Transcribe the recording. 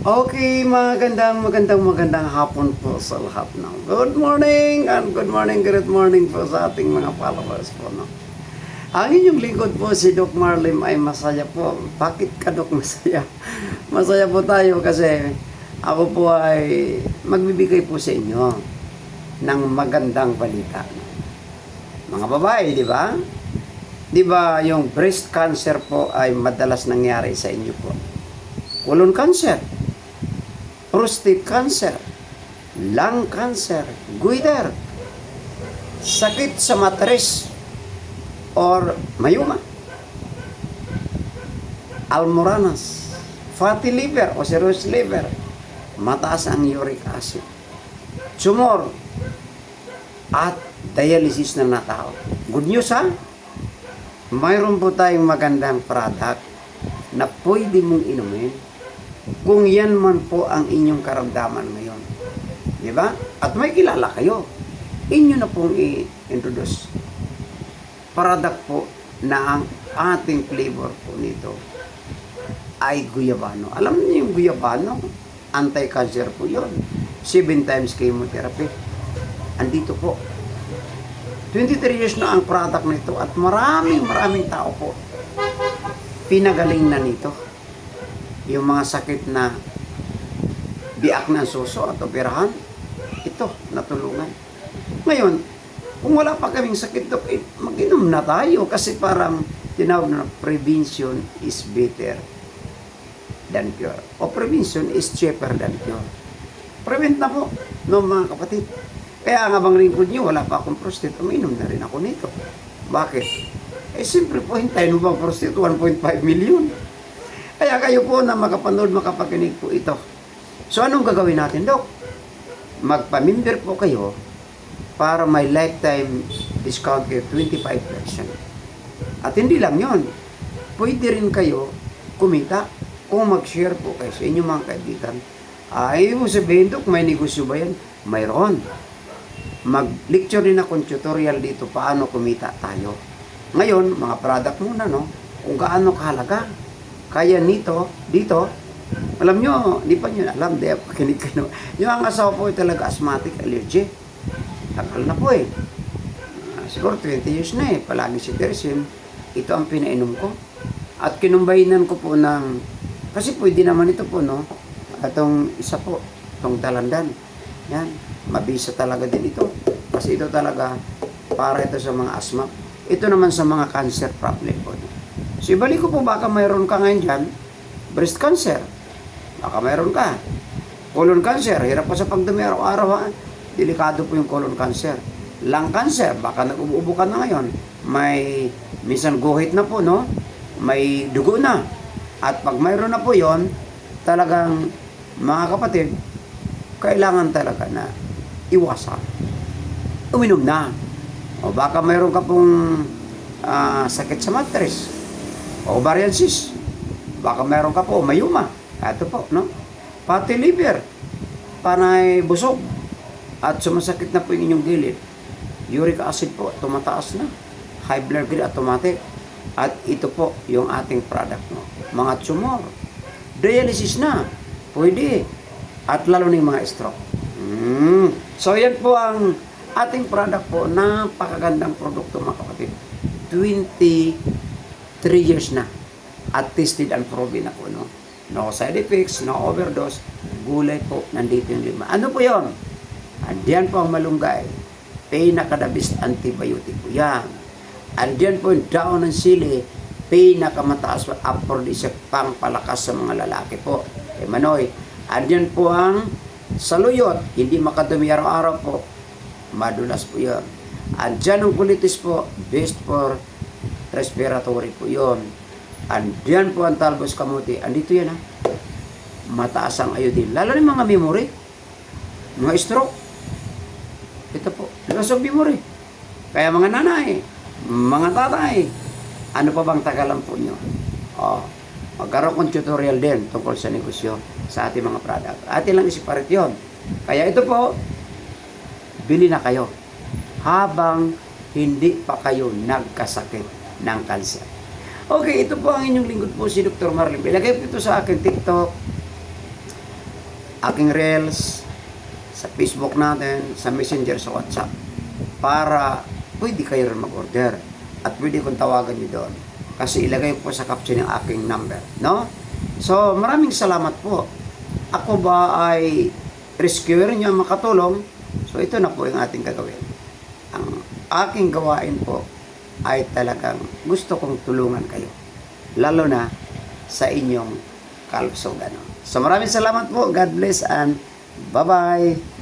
Okay, magandang hapon po sa lahat ng good morning and good morning po sa ating mga followers po. No? Ang inyong lingkod po si Doc Marlim ay masaya po. Bakit ka Doc masaya? Masaya po tayo kasi ako po ay magbibigay po sa inyo ng magandang balita. Mga babae, di ba? Di ba yung breast cancer po ay madalas nangyari sa inyo po? Colon cancer, prostate cancer, lung cancer, goiter, sakit sa matres or mayuma, almoranas, fatty liver o cirrhosis liver, mataas ang uric acid, tumor, at dialysis na natao. Good news ha? Mayroon po tayong magandang product na pwede mong inumin kung yan man po ang inyong karamdaman ngayon. Di ba? At may kilala kayo. Inyo na pong i-introduce. Product po na ang ating flavor po nito ay guyabano. Alam niyo yung guyabano? Anti-cancer po yun. 7 times chemotherapy. Andito po. 23 years na ang product nito at maraming tao po pinagaling na nito. Yung mga sakit na biak ng suso at operahan, ito, natulungan. Ngayon, kung wala pa kaming sakit, Dok, mag-inom na tayo kasi parang tinawag na prevention is better than cure. O prevention is cheaper than cure. Prevent na po, no mga kapatid. Kaya nga bang lingkod nyo, wala pa akong prostate, uminom na rin ako nito. Bakit? Siyempre po, hintayin mo bang prostate 1.5 million? Kaya kayo po na makapanood, makapakinig po ito. So anong gagawin natin, Dok? Magpamimber po kayo para may lifetime discount kayo 25%. At hindi lang yon, pwede rin kayo kumita kung mag-share po kayo sa inyong mga kaibigan. Ay mo sabihin, Dok, may negosyo ba yan? Mayroon. Mag-lecture din akong tutorial dito paano kumita tayo. Ngayon, mga product muna, no? Kung gaano kahalaga. Kaya dito, alam nyo, di pa nyo alam, di pa kinig kayo. Yung ang asawa po ay talaga asthmatic allergy. Tagal na po eh. Siguro 20 years na eh. Palagi si Tersin. Ito ang pinainom ko. At kinumbayinan ko po ng, kasi pwede naman ito po, no? Itong isa po, itong dalandan. Yan, mabisa talaga din ito. Kasi ito talaga, para ito sa mga asthma. Ito naman sa mga cancer problem po. So, ibalik ko po, baka mayroon ka ngayon dyan, breast cancer. Baka mayroon ka. Colon cancer, hirap pa sa pagdumi araw-araw ha. Delikado po yung colon cancer. Lung cancer, baka nag-uubo ka na ngayon. May, minsan guhit na po, no? May dugo na. At pag mayroon na po yon, talagang, mga kapatid, kailangan talaga na iwasan. Uminom na. O baka mayroon ka pong sakit sa matres. Ovarian cyst. Baka meron ka po, mayuma. Ito po, no? Fatty liver. Panay busog. At sumasakit na po yung inyong gilid. Uric acid po, tumataas na. High blood pressure, automatic. At ito po, yung ating product, no? Mga tumor. Dialysis na. Pwede. At lalo na yung mga stroke. So, yan po ang ating product po. Napakagandang produkto, mga kapatid. 23 years na at tested and proven na po, no? No side effects, no overdose, gulay po, nandito yung 5. Ano po yun? Andiyan po ang malunggay, pinakadabis antibiotic po yan. Andiyan po yung daon ng sili, pinakamataas po aphrodisiac, pang palakas sa mga lalaki po. Manoy, andiyan po ang saluyot, hindi makadumi araw-araw po, madulas po yan. Andiyan ang kulitis po, best for respiratory po yun. Andiyan po ang talbos kamuti. Andito yan ha. Mataas ang iodine. Lalo ng mga memory. Mga stroke. Ito po. Loss of memory. Kaya mga nanay, mga tatay, ano pa bang tagalan po nyo? Magkaroon kong tutorial din tungkol sa negosyo sa ating mga product. Atin lang isiparit yun. Kaya ito po, bili na kayo habang hindi pa kayo nagkasakit ng cancer. Okay, ito po ang inyong lingkod po si Dr. Marlim. Ilagay po ito sa aking TikTok, aking reels, sa Facebook natin, sa Messenger, sa WhatsApp, para pwede kayo rin mag-order at pwede kong tawagan nyo doon kasi ilagay ko po sa caption yung aking number, no? So maraming salamat po. Ako ba ay rescuer nyo makatulong? So ito na po yung ating gagawin. Ang aking gawain po ay talagang gusto kong tulungan kayo, lalo na sa inyong kalusugan. So maraming salamat po. God bless and bye-bye.